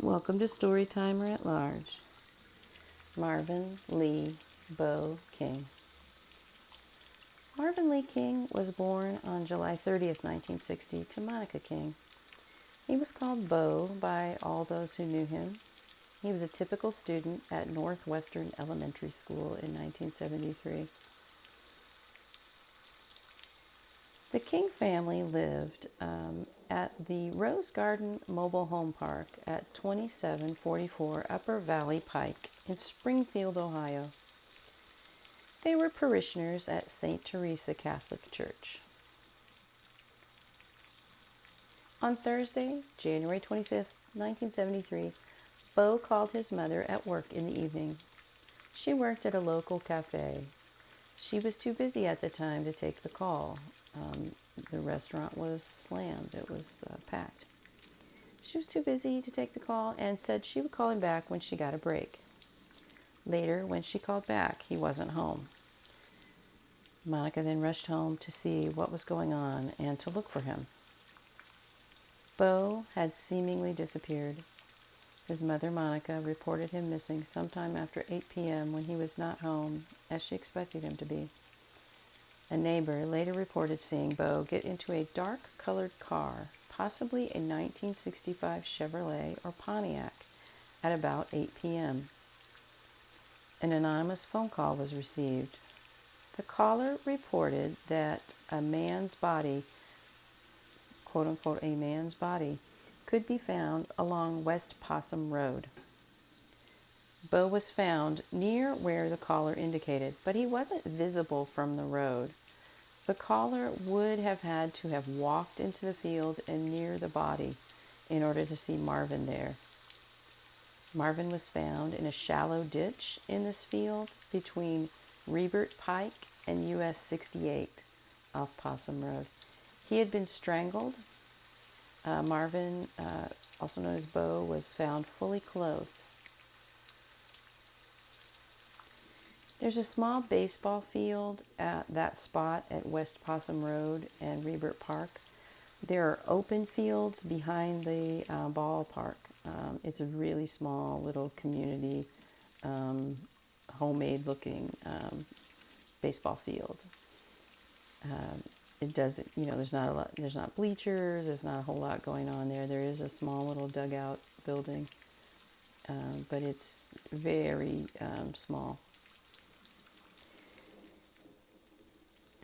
Welcome to Storytimer at Large. Marvin Lee Beau King. Marvin Lee King was born on July 30th, 1960, to Monica King. He was called Beau by all those who knew him. He was a typical student at Northwestern Elementary School in 1973. The King family lived at the Rose Garden Mobile Home Park at 2744 Upper Valley Pike in Springfield, Ohio. They were parishioners at St. Teresa Catholic Church. On Thursday, January 25th, 1973, Beau called his mother at work in the evening. She worked at a local cafe. She was too busy at the time to take the call. The restaurant was slammed. It was packed. She was too busy to take the call and said she would call him back when she got a break. Later, when she called back, he wasn't home. Monica then rushed home to see what was going on and to look for him. Beau had seemingly disappeared. His mother, Monica, reported him missing sometime after 8 p.m. when he was not home, as she expected him to be. A neighbor later reported seeing Beau get into a dark-colored car, possibly a 1965 Chevrolet or Pontiac, at about 8 p.m. An anonymous phone call was received. The caller reported that a man's body, quote-unquote, a man's body, could be found along West Possum Road. Beau was found near where the caller indicated, but he wasn't visible from the road. The caller would have had to have walked into the field and near the body in order to see Marvin there. Marvin was found in a shallow ditch in this field between Rebert Pike and US 68 off Possum Road. He had been strangled. Marvin, also known as Beau, was found fully clothed. There's a small baseball field at that spot at West Possum Road and Rebert Park. There are open fields behind the ballpark. It's a really small little community, homemade looking baseball field. It doesn't, there's not bleachers, there's not a whole lot going on there. There is a small little dugout building, but it's very small.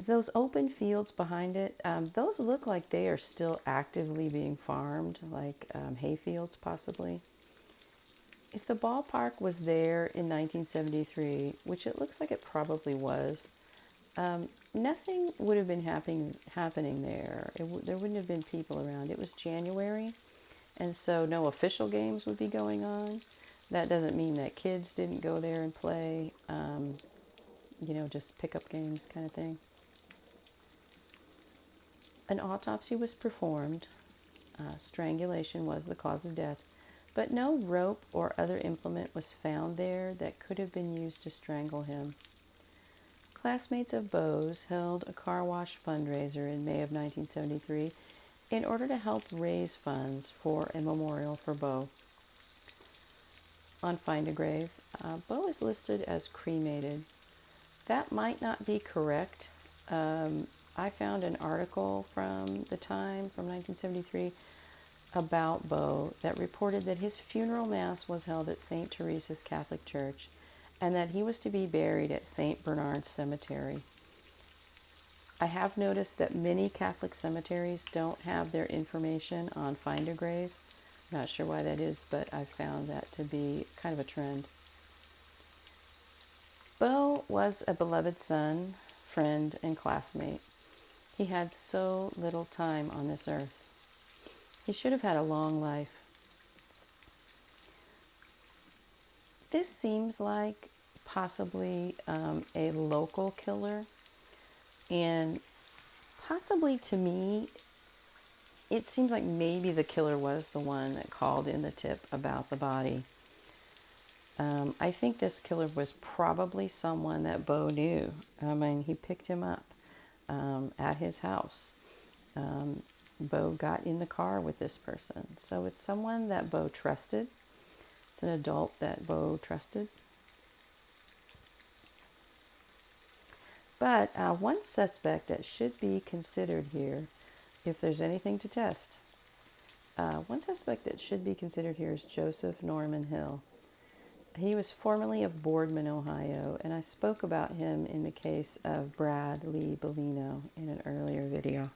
Those open fields behind it, those look like they are still actively being farmed, like hay fields possibly. If the ballpark was there in 1973, which it looks like it probably was, nothing would have been happening there. There wouldn't have been people around. It was January, and so no official games would be going on. That doesn't mean that kids didn't go there and play, just pickup games kind of thing. An autopsy was performed. Strangulation was the cause of death, but no rope or other implement was found there that could have been used to strangle him. Classmates of Beau's held a car wash fundraiser in May of 1973 in order to help raise funds for a memorial for Beau. On Find a Grave, Beau is listed as cremated. That might not be correct. I found an article from the time from 1973 about Beau that reported that his funeral mass was held at St. Teresa's Catholic Church and that he was to be buried at St. Bernard's Cemetery. I have noticed that many Catholic cemeteries don't have their information on Find a Grave. Not sure why that is, but I've found that to be kind of a trend. Beau was a beloved son, friend, and classmate. He had so little time on this earth. He should have had a long life. This seems like possibly a local killer, and possibly to me, it seems like maybe the killer was the one that called in the tip about the body. I think this killer was probably someone that Beau knew. He picked him up at his house. Beau got in the car with this person. So it's someone that Beau trusted. It's an adult that Beau trusted. But one suspect that should be considered here, if there's anything to test, one suspect that should be considered here is Joseph Norman Hill. He was formerly of Boardman, Ohio, and I spoke about him in the case of Brad Lee Bellino in an earlier video.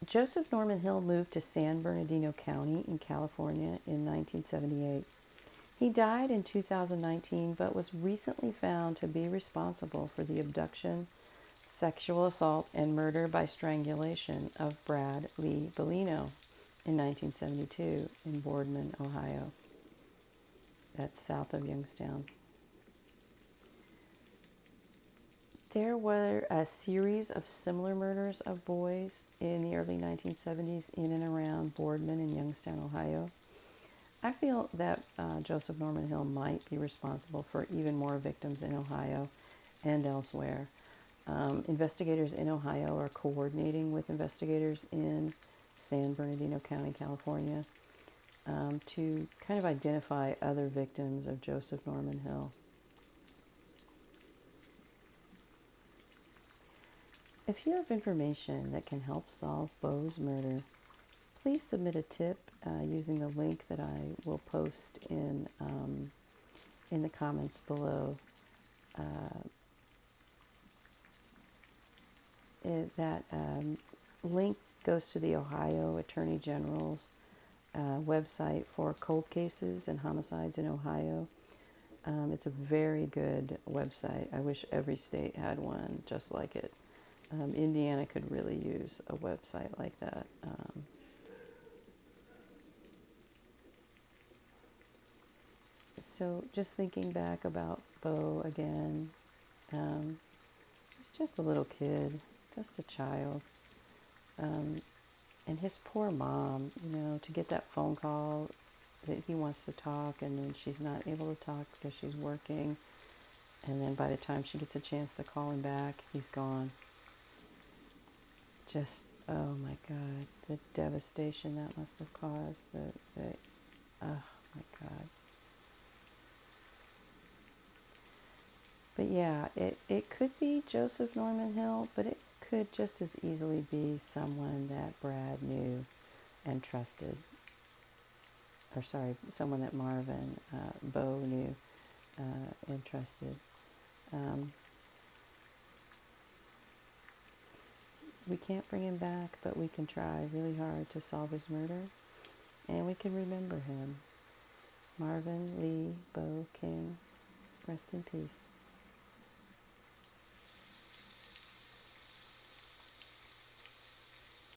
Joseph Norman Hill moved to San Bernardino County in California in 1978. He died in 2019, but was recently found to be responsible for the abduction, sexual assault, and murder by strangulation of Brad Lee Bellino in 1972 in Boardman, Ohio. That's south of Youngstown. There were a series of similar murders of boys in the early 1970s in and around Boardman and Youngstown, Ohio. I feel that Joseph Norman Hill might be responsible for even more victims in Ohio and elsewhere. Investigators in Ohio are coordinating with investigators in San Bernardino County, California, to kind of identify other victims of Joseph Norman Hill. If you have information that can help solve Beau's murder, please submit a tip using the link that I will post in the comments below. That link goes to the Ohio Attorney General's website for cold cases and homicides in Ohio. It's a very good website. I wish every state had one just like it. Indiana could really use a website like that. So just thinking back about Beau again, he's just a little kid, just a child. And his poor mom, to get that phone call that he wants to talk and then she's not able to talk because she's working. And then by the time she gets a chance to call him back, he's gone. Just, oh my God, the devastation that must have caused. Oh my God. But yeah, it could be Joseph Norman Hill, but it could just as easily be someone that Brad knew and trusted. Or sorry, someone that Marvin, Beau knew and trusted. We can't bring him back, but we can try really hard to solve his murder, and we can remember him. Marvin Lee Beau King, rest in peace.